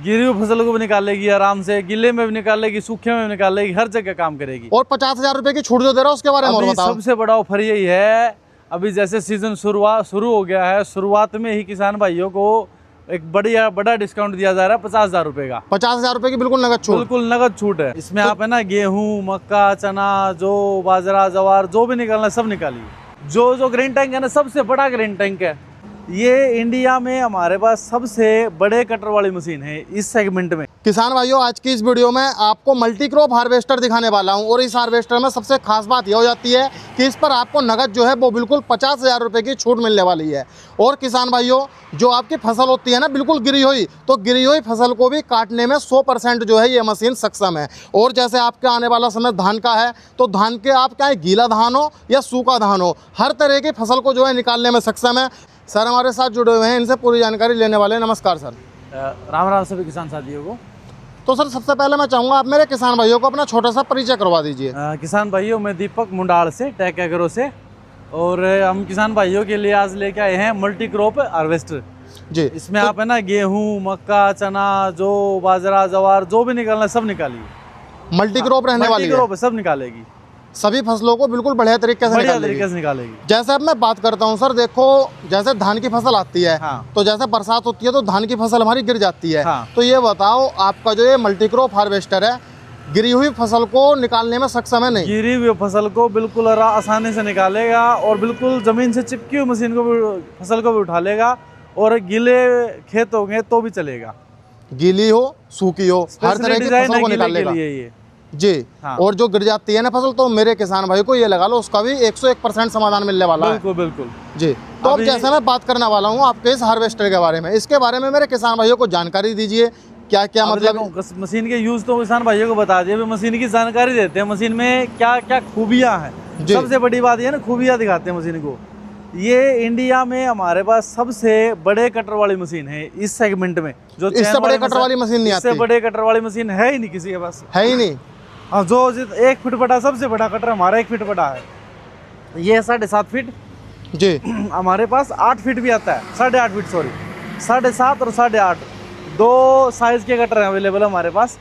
गिरी हुई फसल को भी निकालेगी आराम से, गिले में भी निकालेगी, सूखे में भी निकालेगी, हर जगह काम करेगी। और 50,000 रुपए की छूट जो दे रहा है उसके बारे में और बताओ। सबसे बड़ा ऑफर यही है, अभी जैसे सीजन शुरू हो गया है, शुरुआत में ही किसान भाइयों को एक बड़ा डिस्काउंट दिया जा रहा है 50,000 रुपए का। 50,000 रुपए की बिल्कुल नगद छूट। बिल्कुल नगद छूट है इसमें। आप है ना गेहूं, मक्का, चना, जो बाजरा, जवार जो भी निकालना है सब निकालिए। जो ग्रेन टैंक है ना, सबसे बड़ा ग्रेन टैंक है ये। इंडिया में हमारे पास सबसे बड़े कटर वाली मशीन है इस सेगमेंट में। किसान भाइयों, आज की इस वीडियो में आपको मल्टी क्रॉप हार्वेस्टर दिखाने वाला हूं और इस हार्वेस्टर में सबसे खास बात यह हो जाती है कि इस पर आपको नगद जो है वो बिल्कुल 50,000 रुपए की छूट मिलने वाली है। और किसान भाइयों, जो आपकी फसल होती है ना बिल्कुल गिरी हुई, तो गिरी हुई फसल को भी काटने में 100% जो है ये मशीन सक्षम है। और जैसे आपके आने वाला समय धान का है, तो धान के आप चाहे गीला धान हो या सूखा धान हो, हर तरह की फसल को जो है निकालने में सक्षम है। सर हमारे साथ जुड़े हुए हैं, इनसे पूरी जानकारी लेने वाले हैं। नमस्कार सर। राम राम सभी किसान साथियों को। तो सर सबसे पहले मैं चाहूँगा आप मेरे किसान भाइयों को अपना छोटा सा परिचय करवा दीजिए। किसान भाइयों, मैं दीपक मुंडाल से, टेक एग्रो से, और हम किसान भाइयों के लिए आज लेके आए हैं मल्टी क्रॉप हार्वेस्टर जी। इसमें आप है ना गेहूं, मक्का, चना, जो बाजरा, जवार जो भी निकालना है सब निकालिए। मल्टी क्रॉप रहने वाली है, मल्टी क्रॉप सब निकालेगी, सभी फसलों को बिल्कुल बढ़िया तरीके से निकालेगी। जैसे अब मैं बात करता हूँ सर, देखो जैसे धान की फसल आती है, तो जैसे बरसात होती है तो धान की फसल हमारी गिर जाती है। तो ये बताओ, आपका जो ये मल्टी क्रॉप हार्वेस्टर है गिरी हुई फसल को निकालने में सक्षम है? नहीं, गिरी हुई फसल को बिल्कुल आसानी से निकालेगा और बिल्कुल जमीन से चिपकी हुई मशीन को भी, फसल को भी उठा लेगा। और गीले खेत होंगे तो भी चलेगा, गीली हो सूखी हो हर तरह की फसल को निकाल लेगा ये जी। और जो गिर जाती है ना फसल, तो मेरे किसान भाई को ये लगा लो उसका भी 101% समाधान मिलने वाला है। बिल्कुल बिल्कुल जी। तो अब जैसे मैं बात करने वाला हूँ आपके इस हार्वेस्टर के बारे में, इसके बारे में मेरे किसान भाइयों को जानकारी दीजिए। क्या क्या मतलब मशीन के यूज तो किसान भाइयों को बता दिए, मशीन की जानकारी देते हैं, मशीन में क्या क्या खूबियां हैं। सबसे बड़ी बात ये ना, खूबियां दिखाते हैं मशीन को। ये इंडिया में हमारे पास सबसे बड़े कटर वाली मशीन है इस सेगमेंट में। जो इससे बड़े कटर वाली मशीन नहीं आती, इससे बड़े कटर वाली मशीन है ही नहीं किसी के पास, है ही नहीं। हाँ, जो 1 फीट बड़ा सबसे बड़ा कटर हमारा 1 फीट बड़ा है, ये 7.5 फीट जी। हमारे पास 8 फीट भी आता है, 8.5 फीट, सॉरी 7.5 और 8.5 दो साइज के कटर हैं अवेलेबल हमारे पास।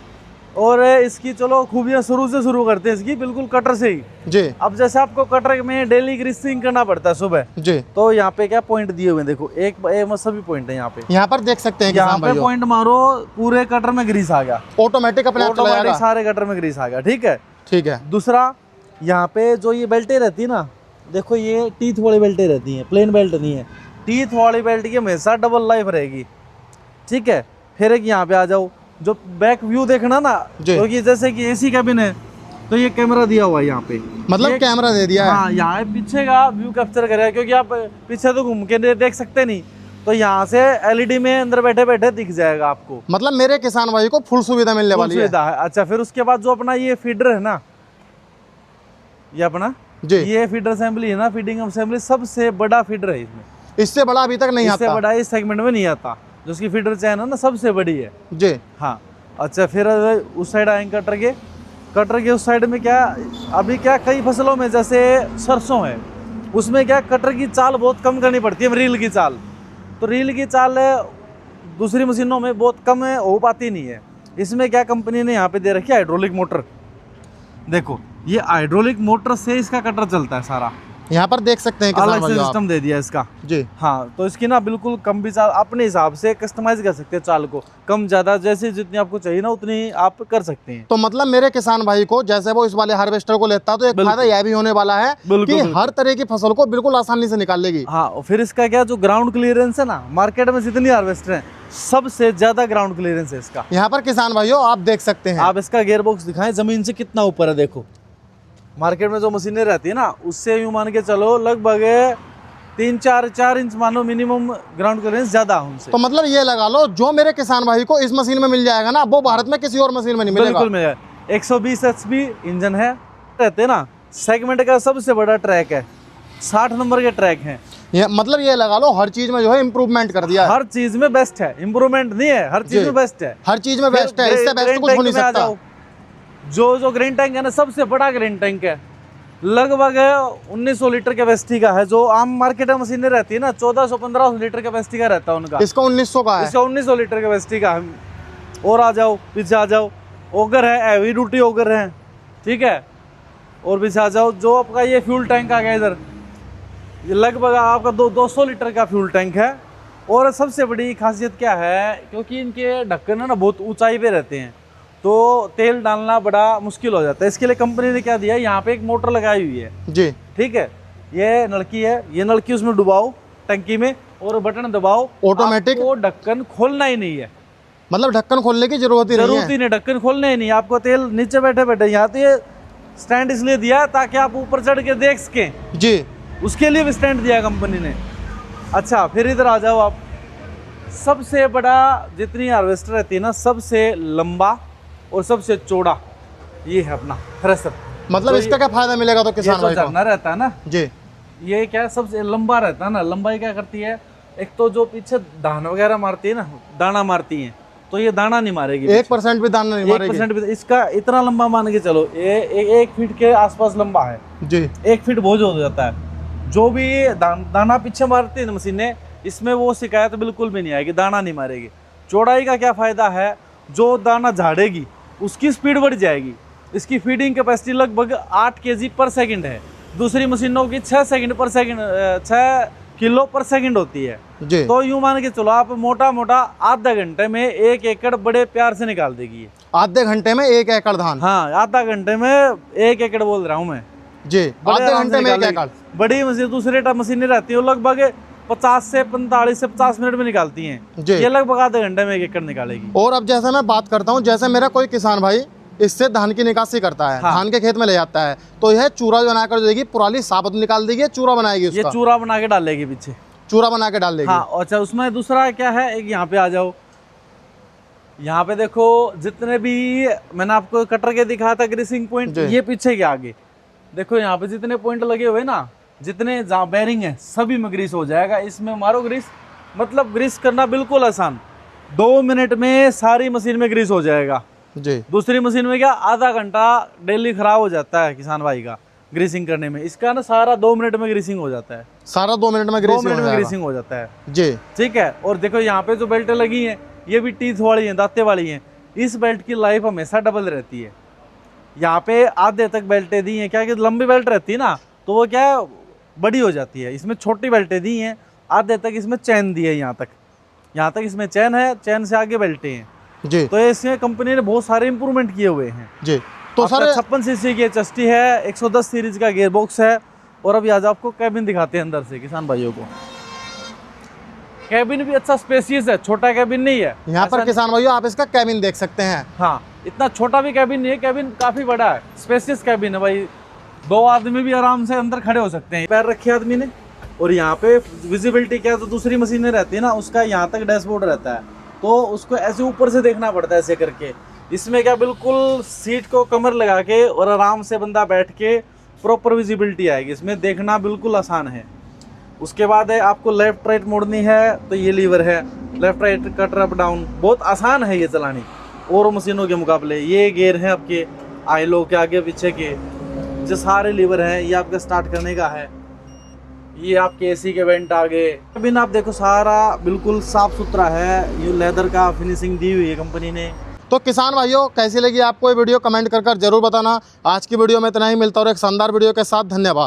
और इसकी चलो खूबियाँ शुरू करते हैं इसकी, बिल्कुल कटर से ही जी। अब जैसे आपको कटर में डेली ग्रीसिंग करना पड़ता है सुबह जी, तो यहाँ पे क्या पॉइंट दिए हुए हैं, देखो एक सभी पॉइंट है यहाँ पे। यहाँ पर देख सकते हैं, यहाँ पे पॉइंट मारो, पूरे कटर में ग्रीस आ गया, ऑटोमेटिक अपने सारे कटर में ग्रीस आ गया। ठीक है, ठीक है। दूसरा, यहाँ पे जो ये बेल्टें रहती है ना, देखो ये टीथ वाली बेल्टें रहती हैं, प्लेन बेल्ट नहीं है। टीथ वाली बेल्ट की हमेशा डबल लाइफ रहेगी। ठीक है, फिर एक यहाँ पे आ जाओ, जो बैक व्यू देखना ना, क्योंकि जैसे कि एसी कैबिन है तो ये कैमरा दिया हुआ है यहाँ पे, मतलब कैमरा दे दिया है। हाँ, यहाँ पीछे का व्यू कैप्चर करेगा, क्योंकि आप पीछे तो घूम के देख सकते नहीं, तो यहाँ से एलईडी में अंदर बैठे बैठे दिख जाएगा आपको। मतलब मेरे किसान भाई को फुल सुविधा मिलने वाली है। अच्छा, फिर उसके बाद जो अपना ये फीडर है ना, ये अपना जी, ये फीडर असेंबली है ना, फीडिंग असेंबली सबसे बड़ा फीडर है इसमें। इससे बड़ा अभी तक नहीं आता, इससे बड़ा इस सेगमेंट में नहीं आता। जो उसकी फीडर चैन है ना, सबसे बड़ी है जी। हाँ। अच्छा, फिर उस साइड आएंगे कटर के उस साइड में क्या, अभी क्या कई फसलों में जैसे सरसों है, उसमें क्या कटर की चाल बहुत कम करनी पड़ती है, रील की चाल। तो रील की चाल दूसरी मशीनों में बहुत कम है, हो पाती नहीं है। इसमें क्या कंपनी ने यहाँ पे दे रखी है हाइड्रोलिक मोटर। देखो ये हाइड्रोलिक मोटर से इसका कटर चलता है सारा, यहाँ पर देख सकते हैं, अलग से सिस्टम दे दिया इसका जी। हाँ, तो इसकी ना बिल्कुल कम भी चाल अपने हिसाब से कस्टमाइज कर सकते हैं, चाल को कम ज्यादा जैसे जितनी आपको चाहिए ना उतनी आप कर सकते हैं। तो मतलब मेरे किसान भाई को जैसे वो इस वाले हार्वेस्टर को लेता है तो एक फायदा यह भी होने वाला है कि हर तरह की फसल को बिल्कुल आसानी से निकाल लेगी। हाँ, और फिर इसका क्या, जो ग्राउंड क्लियरेंस है ना, मार्केट में जितनी हार्वेस्टर है सबसे ज्यादा ग्राउंड क्लियरेंस है इसका। यहाँ पर किसान भाइयों आप देख सकते हैं, आप इसका गियर बॉक्स दिखाएं जमीन से कितना ऊपर है। देखो मार्केट में जो मशीनें रहती है ना, उससे यूँ मान के चलो लगभग 3-4 इंच मानो मिनिमम ग्राउंड क्लियरेंस ज्यादा उनसे। तो मतलब ये लगा लो, जो मेरे किसान भाई को इस मशीन में मिल जाएगा ना, वो भारत में किसी और मशीन में नहीं मिलेगा। बिल्कुल मिलेगा। 120 HP इंजन है, रहते ना, सेगमेंट का सबसे बड़ा ट्रैक है, 60 नंबर के ट्रैक हैं। मतलब ये लगा लो हर चीज में जो है इम्प्रूवमेंट कर दिया है, हर चीज में बेस्ट है, इम्प्रूवमेंट नहीं है, हर चीज में बेस्ट है, हर चीज में बेस्ट है, इससे बेस्ट कुछ हो नहीं सकता। जो ग्रेन टैंक है ना, सबसे बड़ा ग्रेन टैंक है, लगभग 1900 लीटर कैपेसिटी का है। जो आम मार्केट में मशीनें रहती है ना, 1400-1500 लीटर कैपेसिटी का रहता है उनका, इसका 1900 का है, इसका 1900 लीटर कैपेसिटी का है। और आ जाओ, पीछे आ जाओ, ओगर है, हैवी ड्यूटी ओगर है, ठीक है। और पीछे आ जाओ, जो आपका ये फ्यूल टैंक आ गया इधर, ये लगभग आपका 200 लीटर का फ्यूल टैंक है। और सबसे बड़ी खासियत क्या है, क्योंकि इनके ढक्कन है ना बहुत ऊंचाई पे रहते हैं, तो तेल डालना बड़ा मुश्किल हो जाता है। इसके लिए कंपनी ने क्या दिया है, यहाँ पे एक मोटर लगाई हुई है जी, ठीक है। ये नलकी है, ये नलकी उसमें डुबाओ टंकी में और बटन दबाओ, ऑटोमेटिक, वो ढक्कन खोलना ही नहीं है, मतलब ढक्कन खोलने की जरूरत ही नहीं, ढक्कन खोलने ही नहीं। आपको तेल नीचे बैठे बैठे, यहाँ तो ये स्टैंड इसलिए दिया ताकि आप ऊपर चढ़ के देख सकें जी, उसके लिए भी स्टैंड दिया कंपनी ने। अच्छा, फिर इधर आ जाओ आप, सबसे बड़ा जितनी हार्वेस्टर रहती है ना, सबसे लंबा और सबसे चौड़ा ये है अपना थ्रेशर। मतलब तो इसका क्या फायदा मिलेगा तो किसान भाई को? झरना रहता है ना जी, ये क्या है, सबसे लंबा रहता है ना। लंबाई क्या करती है, एक तो जो पीछे धान वगैरह मारती है ना, दाना मारती है, तो ये दाना नहीं मारेगी, 1% भी दाना नहीं मारेगी। 1% भी। इसका इतना लंबा मान के चलो, ये 1 फीट के आसपास लंबा है जी, 1 फीट बहुत हो जाता है। जो भी दाना पीछे मारती है ना मशीनें, इसमें वो शिकायत बिल्कुल भी नहीं आएगी, दाना नहीं मारेगी। चौड़ाई का क्या फायदा है, जो दाना झाड़ेगी उसकी स्पीड बढ़ जाएगी। इसकी फीडिंग कैपेसिटी लगभग 8 kg पर सेकंड है, दूसरी मशीनों की 6 किलो पर सेकंड होती है जी। तो यूं मान के चलो आप, मोटा मोटा आधा घंटे में 1 एकड़ बड़े प्यार से निकाल देगी ये। आधे घंटे में 1 एकड़ धान? हाँ, आधा घंटे में 1 एकड़ बोल रहा हूँ मैं जी, आधे घंटे में 1 एकड़। बड़ी मशीन, दूसरे मशीनें रहती है लगभग 50 से 45 से 50 मिनट में निकालती हैं, ये लगभग आधे घंटे में 1 एकड़ निकालेगी। और अब जैसे मैं बात करता हूँ, जैसे मेरा कोई किसान भाई इससे धान की निकासी करता है, हाँ। धान के खेत में ले जाता है, तो यह चूरा बनाकर देगी, पुराली साबुत निकाल देगी, चूरा बनाएगी उसका? ये चूरा बना के डालेगी पीछे, चूरा बना के डाल देगी। हाँ। अच्छा, उसमें दूसरा क्या है, एक यहाँ पे आ जाओ, यहाँ पे देखो जितने भी मैंने आपको कटर के दिखाया था ग्रीसिंग पॉइंट, ये पीछे के आगे देखो, यहाँ पे जितने पॉइंट लगे हुए ना, जितने जहाँ बेरिंग है सभी में ग्रीस हो जाएगा। इसमें मारो ग्रीस, मतलब ग्रीस करना बिल्कुल आसान, 2 मिनट में सारी मशीन में ग्रीस हो जाएगा जी। दूसरी मशीन में क्या आधा घंटा डेली खराब हो जाता है किसान भाई का ग्रीसिंग करने में, इसका ना सारा 2 मिनट में ग्रीसिंग हो जाता है, सारा 2 मिनट में ग्रीसिंग हो जाता है जी, ठीक है। और देखो यहाँ पे जो बेल्ट लगी हैं, ये भी टीथ वाली हैं, दांते वाली हैं। इस बेल्ट की लाइफ हमेशा डबल रहती है। यहाँ पे आधे तक बेल्टें दी हैं, क्या कि लंबी बेल्ट रहती है ना, तो वो क्या बड़ी हो जाती है। इसमें छोटी बेल्टें दी हैं, आधे तक इसमें चैन दी है, यहाँ तक इसमें चैन है, चैन से आगे बेल्टें हैं जी। तो इसमें कंपनी ने बहुत सारे इंप्रूवमेंट किए हुए हैं जी। तो सर 56 सीसी की HST है, 110 सीरीज का गियर बॉक्स है। और अभी आज आपको कैबिन दिखाते हैं अंदर से किसान भाइयों को। कैबिन भी अच्छा स्पेसियस है, छोटा कैबिन नहीं है यहाँ पर किसान भाइयों, आप इसका कैबिन देख सकते हैं। हाँ, इतना छोटा भी कैबिन नहीं है, कैबिन काफी बड़ा है, स्पेसियस कैबिन है भाई। 2 आदमी भी आराम से अंदर खड़े हो सकते हैं, पैर रखे आदमी ने। और यहाँ पे विजिबिलिटी क्या, तो दूसरी मशीनें रहती है ना, उसका यहाँ तक डैशबोर्ड रहता है, तो उसको ऐसे ऊपर से देखना पड़ता है ऐसे करके। इसमें क्या बिल्कुल सीट को कमर लगा के और आराम से बंदा बैठ के प्रॉपर विजिबिलिटी आएगी, इसमें देखना बिल्कुल आसान है। उसके बाद है आपको लेफ्ट राइट मोड़नी है, तो ये लीवर है, left right cutter up down, बहुत आसान है ये चलानी और मशीनों के मुकाबले। ये गियर है आपके आईलो के आगे पीछे के, जो सारे लीवर हैं, ये आपका स्टार्ट करने का है, ये आपके AC के वेंट आगे। कैबिन आप देखो सारा बिल्कुल साफ सुथरा है, ये लेदर का फिनिशिंग दी हुई है कंपनी ने। तो किसान भाइयों, कैसी लगी आपको ये वीडियो, कमेंट कर जरूर बताना। आज की वीडियो में इतना ही, मिलता और एक शानदार वीडियो के साथ। धन्यवाद।